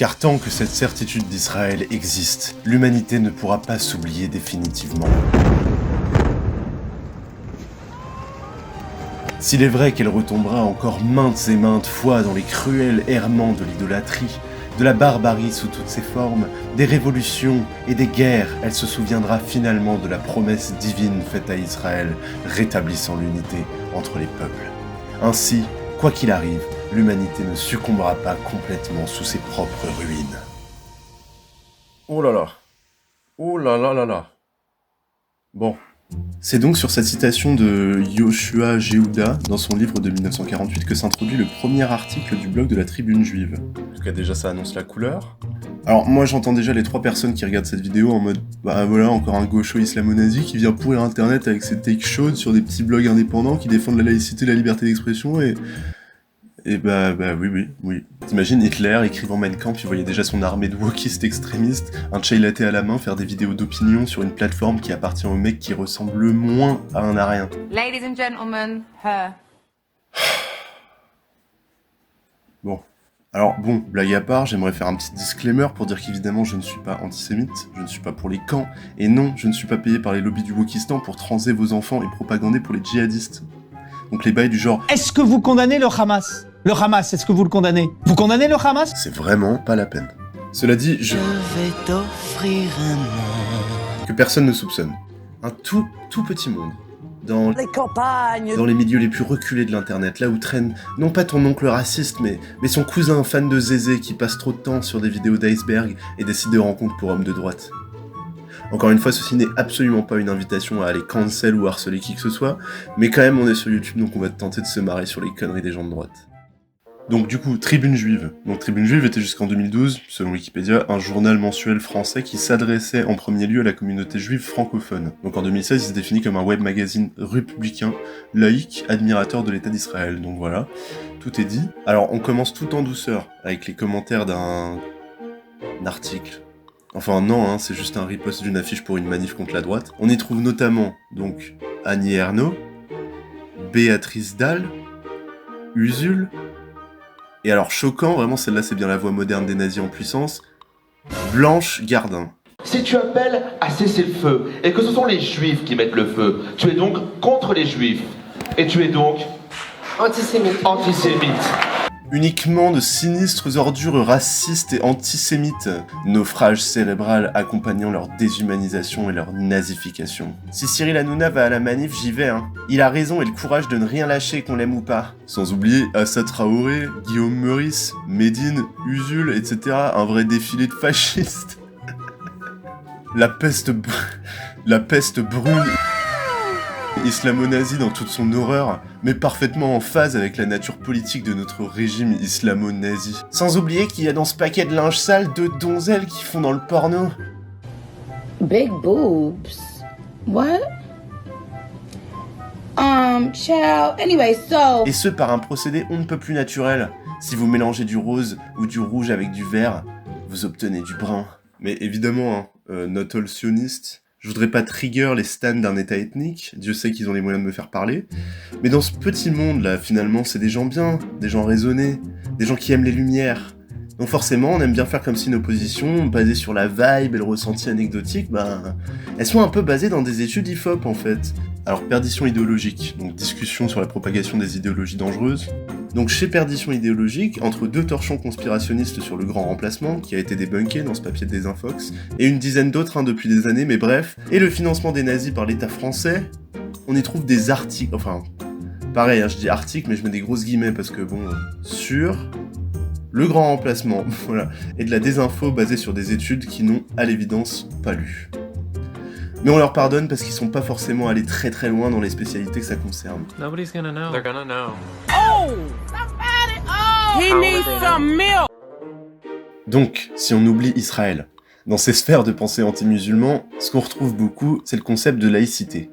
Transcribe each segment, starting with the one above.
Car tant que cette certitude d'Israël existe, l'humanité ne pourra pas s'oublier définitivement. S'il est vrai qu'elle retombera encore maintes et maintes fois dans les cruels errements de l'idolâtrie, de la barbarie sous toutes ses formes, des révolutions et des guerres, elle se souviendra finalement de la promesse divine faite à Israël, rétablissant l'unité entre les peuples. Ainsi, quoi qu'il arrive, l'humanité ne succombera pas complètement sous ses propres ruines. Oh là là. Oh là là là là. Bon. C'est donc sur cette citation de Yoshua Yehuda, dans son livre de 1948, que s'introduit le premier article du blog de la Tribune Juive. En tout cas, déjà, ça annonce la couleur. Alors, moi, j'entends déjà les 3 personnes qui regardent cette vidéo en mode « Bah voilà, encore un gaucho islamo-nazi qui vient pourrir Internet avec ses takes chaudes sur des petits blogs indépendants qui défendent la laïcité et la liberté d'expression et bah oui. T'imagines Hitler écrivant Mein Kampf, il voyait déjà son armée de wokistes extrémistes, un chai latte à la main, faire des vidéos d'opinion sur une plateforme qui appartient au mec qui ressemble le moins à un arien. Ladies and gentlemen, her. Bon. Alors bon, blague à part, j'aimerais faire un petit disclaimer pour dire qu'évidemment je ne suis pas antisémite, je ne suis pas pour les camps, et non, je ne suis pas payé par les lobbies du wokistan pour transer vos enfants et propagander pour les djihadistes. Donc les bails du genre « Est-ce que vous condamnez le Hamas ? Le Hamas, est-ce que vous le condamnez ? Vous condamnez le Hamas ? C'est vraiment pas la peine. » Cela dit, je vais t'offrir un monde. Que personne ne soupçonne. Un tout petit monde. Dans Les campagnes. Dans les milieux les plus reculés de l'internet, là où traîne, non pas ton oncle raciste, mais son cousin fan de Zézé qui passe trop de temps sur des vidéos d'iceberg et des sites de rencontres pour hommes de droite. Encore une fois, ceci n'est absolument pas une invitation à aller cancel ou harceler qui que ce soit, mais quand même on est sur YouTube donc on va tenter de se marrer sur les conneries des gens de droite. Donc du coup, Tribune Juive. Donc Tribune Juive était jusqu'en 2012, selon Wikipédia, un journal mensuel français qui s'adressait en premier lieu à la communauté juive francophone. Donc en 2016, il s'est défini comme un web magazine républicain, laïque, admirateur de l'État d'Israël. Donc voilà, tout est dit. Alors on commence tout en douceur, avec les commentaires d'un article. Enfin non, c'est juste un repost d'une affiche pour une manif contre la droite. On y trouve notamment, donc, Annie Ernaux, Béatrice Dalle, Usul, et alors choquant, vraiment celle-là c'est bien la voix moderne des nazis en puissance, Blanche Gardin. Si tu appelles à cesser le feu, et que ce sont les juifs qui mettent le feu, tu es donc contre les juifs, et tu es donc... Antisémite. Uniquement de sinistres ordures racistes et antisémites, naufrage cérébral accompagnant leur déshumanisation et leur nazification. Si Cyril Hanouna va à la manif, j'y vais, Il a raison et le courage de ne rien lâcher, qu'on l'aime ou pas. Sans oublier Assa Traoré, Guillaume Meurice, Médine, Usul, etc. Un vrai défilé de fascistes. La peste brune islamo-nazi dans toute son horreur, mais parfaitement en phase avec la nature politique de notre régime islamo-nazi. Sans oublier qu'il y a dans ce paquet de linge sale 2 donzelles qui font dans le porno. Big boobs. What? Child. Anyway, so... Et ce par un procédé on ne peut plus naturel. Si vous mélangez du rose ou du rouge avec du vert, vous obtenez du brun. Mais évidemment, not all sionistes. Je voudrais pas trigger les stans d'un état ethnique, Dieu sait qu'ils ont les moyens de me faire parler, mais dans ce petit monde-là, finalement, c'est des gens bien, des gens raisonnés, des gens qui aiment les lumières. Donc forcément, on aime bien faire comme si nos positions, basées sur la vibe et le ressenti anecdotique, elles sont un peu basées dans des études IFOP en fait. Alors perdition idéologique, donc discussion sur la propagation des idéologies dangereuses. Donc chez Perdition idéologique, entre 2 torchons conspirationnistes sur le grand remplacement, qui a été débunké dans ce papier de Desinfox, et une dizaine d'autres depuis des années, mais bref, et le financement des nazis par l'État français, on y trouve des articles, enfin, pareil, je dis articles, mais je mets des grosses guillemets parce que sur le grand remplacement, voilà, et de la désinfo basée sur des études qui n'ont, à l'évidence, pas lu. Mais on leur pardonne parce qu'ils sont pas forcément allés très très loin dans les spécialités que ça concerne. Nobody's gonna know. They're gonna know. Oh! Somebody! Oh! He needs some milk! Donc, si on oublie Israël, dans ces sphères de pensée anti-musulmans, ce qu'on retrouve beaucoup, c'est le concept de laïcité.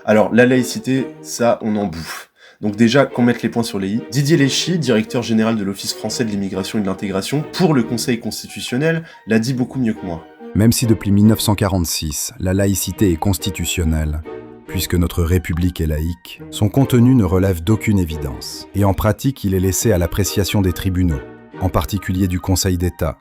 Alors, la laïcité, ça, on en bouffe. Donc déjà, qu'on mette les points sur les i. Didier Léchy, directeur général de l'Office français de l'immigration et de l'intégration, pour le Conseil constitutionnel, l'a dit beaucoup mieux que moi. Même si depuis 1946, la laïcité est constitutionnelle, puisque notre République est laïque, son contenu ne relève d'aucune évidence. Et en pratique, il est laissé à l'appréciation des tribunaux, en particulier du Conseil d'État,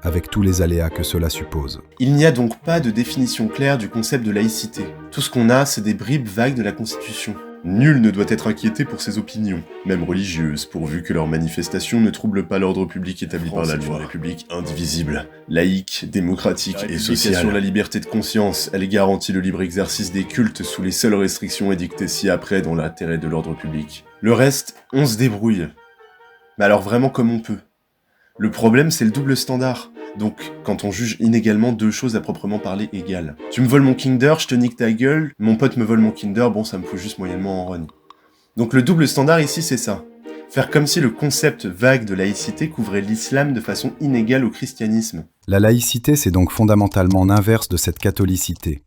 avec tous les aléas que cela suppose. Il n'y a donc pas de définition claire du concept de laïcité. Tout ce qu'on a, c'est des bribes vagues de la Constitution. Nul ne doit être inquiété pour ses opinions, même religieuses, pourvu que leurs manifestations ne troublent pas l'ordre public établi par la loi. République indivisible, laïque, démocratique et sociale. Sur la liberté de conscience, elle garantit le libre exercice des cultes sous les seules restrictions édictées ci-après dans l'intérêt de l'ordre public. Le reste, on se débrouille. Mais alors vraiment comme on peut. Le problème, c'est le double standard. Donc, quand on juge inégalement deux choses à proprement parler égales. Tu me voles mon Kinder, je te nique ta gueule, mon pote me vole mon Kinder, bon ça me fout juste moyennement en rogne. Donc le double standard ici, c'est ça. Faire comme si le concept vague de laïcité couvrait l'islam de façon inégale au christianisme. La laïcité, c'est donc fondamentalement l'inverse de cette catholicité.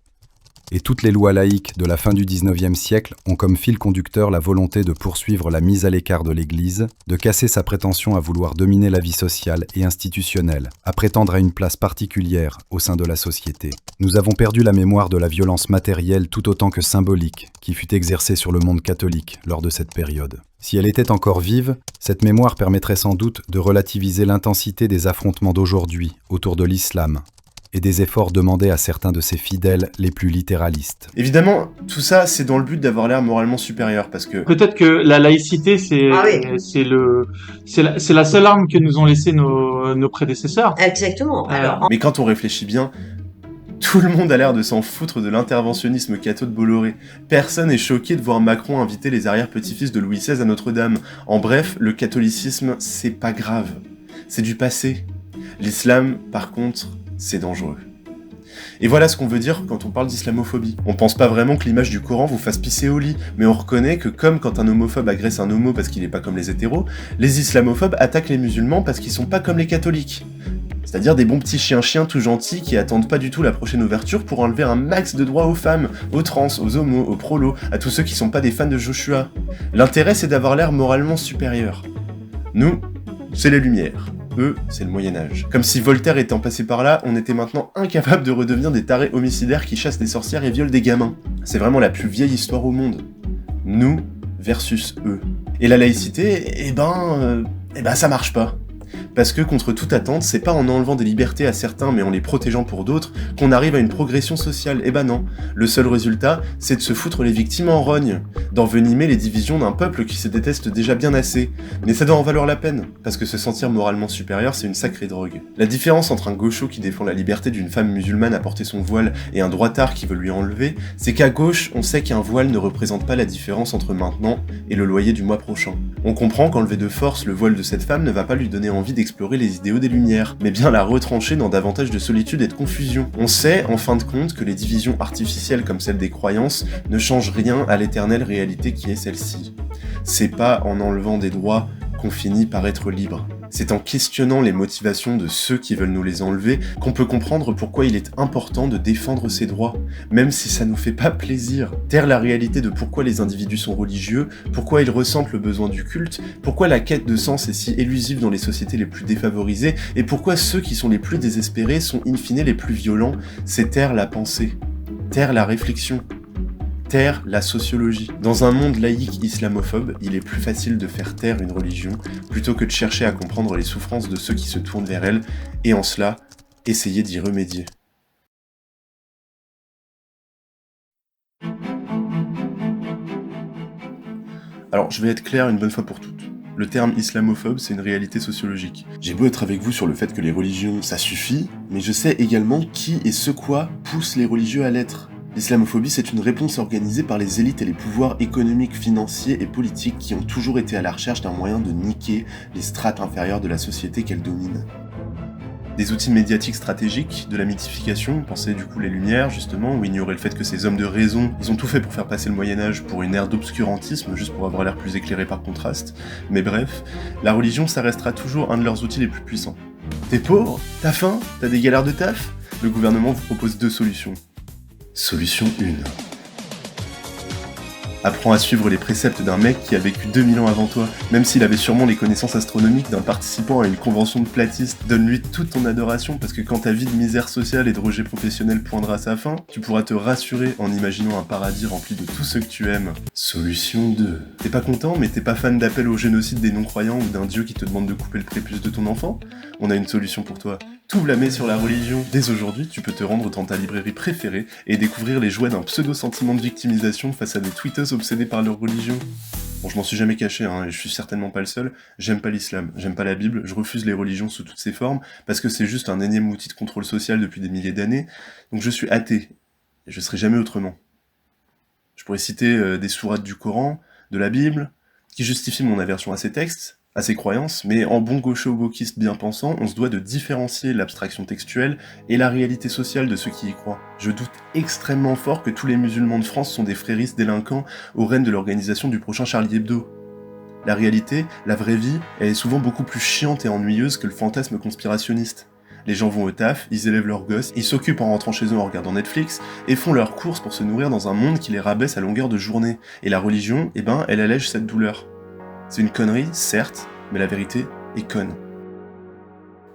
Et toutes les lois laïques de la fin du XIXe siècle ont comme fil conducteur la volonté de poursuivre la mise à l'écart de l'Église, de casser sa prétention à vouloir dominer la vie sociale et institutionnelle, à prétendre à une place particulière au sein de la société. Nous avons perdu la mémoire de la violence matérielle tout autant que symbolique qui fut exercée sur le monde catholique lors de cette période. Si elle était encore vive, cette mémoire permettrait sans doute de relativiser l'intensité des affrontements d'aujourd'hui autour de l'islam, et des efforts demandés à certains de ses fidèles les plus littéralistes. Évidemment, tout ça, c'est dans le but d'avoir l'air moralement supérieur, parce que... Peut-être que la laïcité, c'est la seule arme que nous ont laissé nos prédécesseurs. Exactement. Alors... Mais quand on réfléchit bien, tout le monde a l'air de s'en foutre de l'interventionnisme catho de Bolloré. Personne n'est choqué de voir Macron inviter les arrière-petits-fils de Louis XVI à Notre-Dame. En bref, le catholicisme, c'est pas grave. C'est du passé. L'islam, par contre... c'est dangereux. Et voilà ce qu'on veut dire quand on parle d'islamophobie. On pense pas vraiment que l'image du Coran vous fasse pisser au lit, mais on reconnaît que comme quand un homophobe agresse un homo parce qu'il est pas comme les hétéros, les islamophobes attaquent les musulmans parce qu'ils sont pas comme les catholiques. C'est-à-dire des bons petits chiens tout gentils qui attendent pas du tout la prochaine ouverture pour enlever un max de droits aux femmes, aux trans, aux homos, aux prolos, à tous ceux qui sont pas des fans de Joshua. L'intérêt c'est d'avoir l'air moralement supérieur. Nous, c'est les Lumières. Eux, c'est le Moyen-Âge. Comme si Voltaire étant passé par là, on était maintenant incapable de redevenir des tarés homicidaires qui chassent des sorcières et violent des gamins. C'est vraiment la plus vieille histoire au monde. Nous versus eux. Et la laïcité, ça marche pas. Parce que contre toute attente, c'est pas en enlevant des libertés à certains mais en les protégeant pour d'autres qu'on arrive à une progression sociale. Eh ben non. Le seul résultat, c'est de se foutre les victimes en rogne, d'envenimer les divisions d'un peuple qui se déteste déjà bien assez. Mais ça doit en valoir la peine, parce que se sentir moralement supérieur, c'est une sacrée drogue. La différence entre un gaucho qui défend la liberté d'une femme musulmane à porter son voile et un droitard qui veut lui enlever, c'est qu'à gauche, on sait qu'un voile ne représente pas la différence entre maintenant et le loyer du mois prochain. On comprend qu'enlever de force le voile de cette femme ne va pas lui donner envie d'explorer les idéaux des Lumières, mais bien la retrancher dans davantage de solitude et de confusion. On sait, en fin de compte, que les divisions artificielles comme celle des croyances ne changent rien à l'éternelle réalité qui est celle-ci. C'est pas en enlevant des droits qu'on finit par être libre. C'est en questionnant les motivations de ceux qui veulent nous les enlever qu'on peut comprendre pourquoi il est important de défendre ces droits, même si ça nous fait pas plaisir. Taire la réalité de pourquoi les individus sont religieux, pourquoi ils ressentent le besoin du culte, pourquoi la quête de sens est si élusive dans les sociétés les plus défavorisées, et pourquoi ceux qui sont les plus désespérés sont in fine les plus violents, c'est taire la pensée, taire la réflexion. Taire la sociologie. Dans un monde laïque islamophobe, il est plus facile de faire taire une religion plutôt que de chercher à comprendre les souffrances de ceux qui se tournent vers elle, et en cela, essayer d'y remédier. Alors, je vais être clair une bonne fois pour toutes. Le terme islamophobe, c'est une réalité sociologique. J'ai beau être avec vous sur le fait que les religions, ça suffit, mais je sais également qui et ce quoi pousse les religieux à l'être. L'islamophobie, c'est une réponse organisée par les élites et les pouvoirs économiques, financiers et politiques qui ont toujours été à la recherche d'un moyen de niquer les strates inférieures de la société qu'elles dominent. Des outils médiatiques stratégiques, de la mythification, pensez du coup les Lumières justement, où ignorer le fait que ces hommes de raison, ils ont tout fait pour faire passer le Moyen-Âge pour une ère d'obscurantisme, juste pour avoir l'air plus éclairé par contraste. Mais bref, la religion, ça restera toujours un de leurs outils les plus puissants. T'es pauvre? T'as faim? T'as des galères de taf? Le gouvernement vous propose deux solutions. Solution 1. Apprends à suivre les préceptes d'un mec qui a vécu 2000 ans avant toi, même s'il avait sûrement les connaissances astronomiques d'un participant à une convention de platistes. Donne-lui toute ton adoration, parce que quand ta vie de misère sociale et de rejet professionnel poindra à sa fin, tu pourras te rassurer en imaginant un paradis rempli de tous ceux que tu aimes. Solution 2. T'es pas content, mais t'es pas fan d'appel au génocide des non-croyants ou d'un dieu qui te demande de couper le prépuce de ton enfant? On a une solution pour toi. Tout blâmer sur la religion. Dès aujourd'hui, tu peux te rendre dans ta librairie préférée et découvrir les joies d'un pseudo-sentiment de victimisation face à des tweetos obsédés par leur religion. Bon, je m'en suis jamais caché, et je suis certainement pas le seul. J'aime pas l'islam, j'aime pas la Bible, je refuse les religions sous toutes ses formes, parce que c'est juste un énième outil de contrôle social depuis des milliers d'années. Donc je suis athée, et je serai jamais autrement. Je pourrais citer des sourates du Coran, de la Bible, qui justifient mon aversion à ces textes, à ses croyances, mais en bon gaucho-wokiste bien pensant, on se doit de différencier l'abstraction textuelle et la réalité sociale de ceux qui y croient. Je doute extrêmement fort que tous les musulmans de France sont des fréristes délinquants aux rênes de l'organisation du prochain Charlie Hebdo. La réalité, la vraie vie, elle est souvent beaucoup plus chiante et ennuyeuse que le fantasme conspirationniste. Les gens vont au taf, ils élèvent leurs gosses, ils s'occupent en rentrant chez eux en regardant Netflix, et font leurs courses pour se nourrir dans un monde qui les rabaisse à longueur de journée. Et la religion, elle allège cette douleur. C'est une connerie, certes, mais la vérité est conne.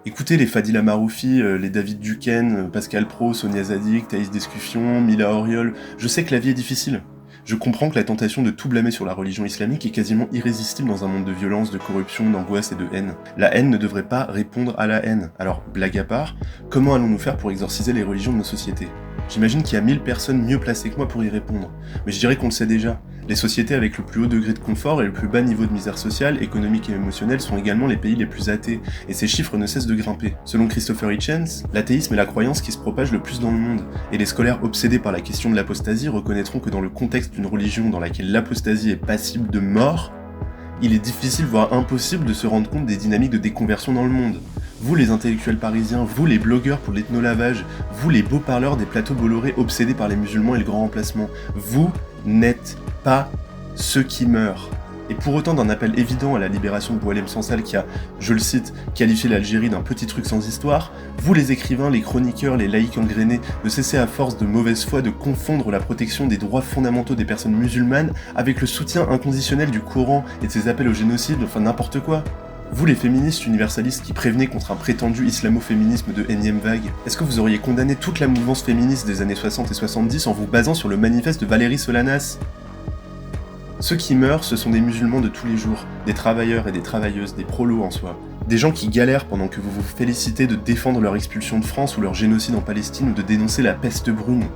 Écoutez les Fadila Maroufi, les David Duquesne, Pascal Pro, Sonia Zadig, Thaïs Descuffion, Mila Auriol, je sais que la vie est difficile. Je comprends que la tentation de tout blâmer sur la religion islamique est quasiment irrésistible dans un monde de violence, de corruption, d'angoisse et de haine. La haine ne devrait pas répondre à la haine. Alors, blague à part, comment allons-nous faire pour exorciser les religions de nos sociétés ? J'imagine qu'il y a 1000 personnes mieux placées que moi pour y répondre. Mais je dirais qu'on le sait déjà. Les sociétés avec le plus haut degré de confort et le plus bas niveau de misère sociale, économique et émotionnelle sont également les pays les plus athées, et ces chiffres ne cessent de grimper. Selon Christopher Hitchens, l'athéisme est la croyance qui se propage le plus dans le monde, et les scolaires obsédés par la question de l'apostasie reconnaîtront que dans le contexte d'une religion dans laquelle l'apostasie est passible de mort, il est difficile voire impossible de se rendre compte des dynamiques de déconversion dans le monde. Vous les intellectuels parisiens, vous les blogueurs pour l'ethnolavage, vous les beaux parleurs des plateaux Bolloré obsédés par les musulmans et le grand remplacement, vous n'êtes pas ceux qui meurent. Et pour autant d'un appel évident à la libération de Boualem Sansal qui a, je le cite, qualifié l'Algérie d'un petit truc sans histoire, vous les écrivains, les chroniqueurs, les laïcs engrenés, ne cessez à force de mauvaise foi de confondre la protection des droits fondamentaux des personnes musulmanes avec le soutien inconditionnel du Coran et de ses appels au génocide, enfin n'importe quoi. Vous les féministes universalistes qui prévenaient contre un prétendu islamo-féminisme de énième vague, est-ce que vous auriez condamné toute la mouvance féministe des années 60 et 70 en vous basant sur le manifeste de Valérie Solanas ? Ceux qui meurent, ce sont des musulmans de tous les jours, des travailleurs et des travailleuses, des prolos en soi. Des gens qui galèrent pendant que vous vous félicitez de défendre leur expulsion de France ou leur génocide en Palestine ou de dénoncer la peste brune.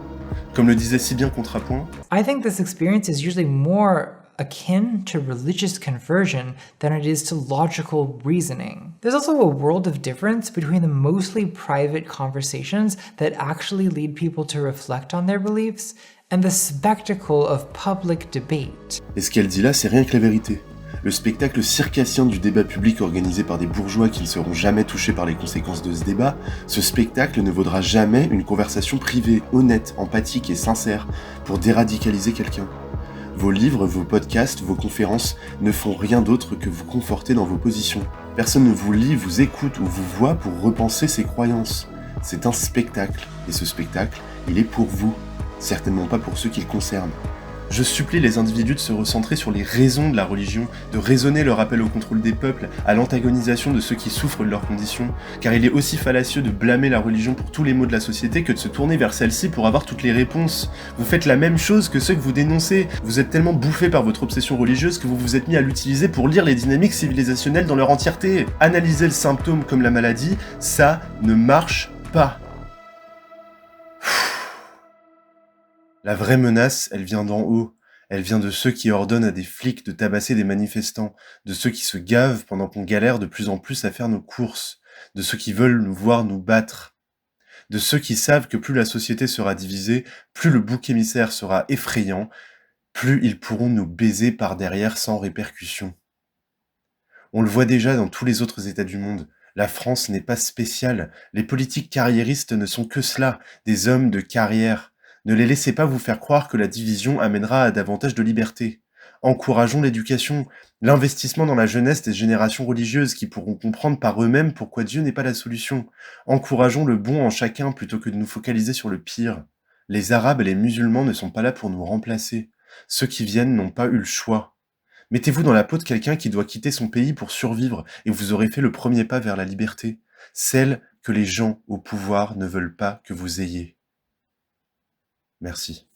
Comme le disait si bien Contrapoint, I think this experience is usually more akin to religious conversion than it is to logical reasoning. There's also a world of difference between the mostly private conversations that actually lead people to reflect on their beliefs and the spectacle of public debate. Et ce qu'elle dit là, c'est rien que la vérité. Le spectacle circassien du débat public organisé par des bourgeois qui ne seront jamais touchés par les conséquences de ce débat, ce spectacle ne vaudra jamais une conversation privée, honnête, empathique et sincère pour déradicaliser quelqu'un. Vos livres, vos podcasts, vos conférences ne font rien d'autre que vous conforter dans vos positions. Personne ne vous lit, vous écoute ou vous voit pour repenser ses croyances. C'est un spectacle, et ce spectacle, il est pour vous, certainement pas pour ceux qui le concernent. Je supplie les individus de se recentrer sur les raisons de la religion, de raisonner leur appel au contrôle des peuples, à l'antagonisation de ceux qui souffrent de leurs conditions, car il est aussi fallacieux de blâmer la religion pour tous les maux de la société que de se tourner vers celle-ci pour avoir toutes les réponses. Vous faites la même chose que ceux que vous dénoncez, vous êtes tellement bouffés par votre obsession religieuse que vous vous êtes mis à l'utiliser pour lire les dynamiques civilisationnelles dans leur entièreté. Analyser le symptôme comme la maladie, ça ne marche pas. La vraie menace, elle vient d'en haut. Elle vient de ceux qui ordonnent à des flics de tabasser des manifestants, de ceux qui se gavent pendant qu'on galère de plus en plus à faire nos courses, de ceux qui veulent nous voir nous battre, de ceux qui savent que plus la société sera divisée, plus le bouc émissaire sera effrayant, plus ils pourront nous baiser par derrière sans répercussion. On le voit déjà dans tous les autres États du monde. La France n'est pas spéciale. Les politiques carriéristes ne sont que cela, des hommes de carrière. Ne les laissez pas vous faire croire que la division amènera à davantage de liberté. Encourageons l'éducation, l'investissement dans la jeunesse des générations religieuses qui pourront comprendre par eux-mêmes pourquoi Dieu n'est pas la solution. Encourageons le bon en chacun plutôt que de nous focaliser sur le pire. Les Arabes et les musulmans ne sont pas là pour nous remplacer. Ceux qui viennent n'ont pas eu le choix. Mettez-vous dans la peau de quelqu'un qui doit quitter son pays pour survivre et vous aurez fait le premier pas vers la liberté, celle que les gens au pouvoir ne veulent pas que vous ayez. Merci.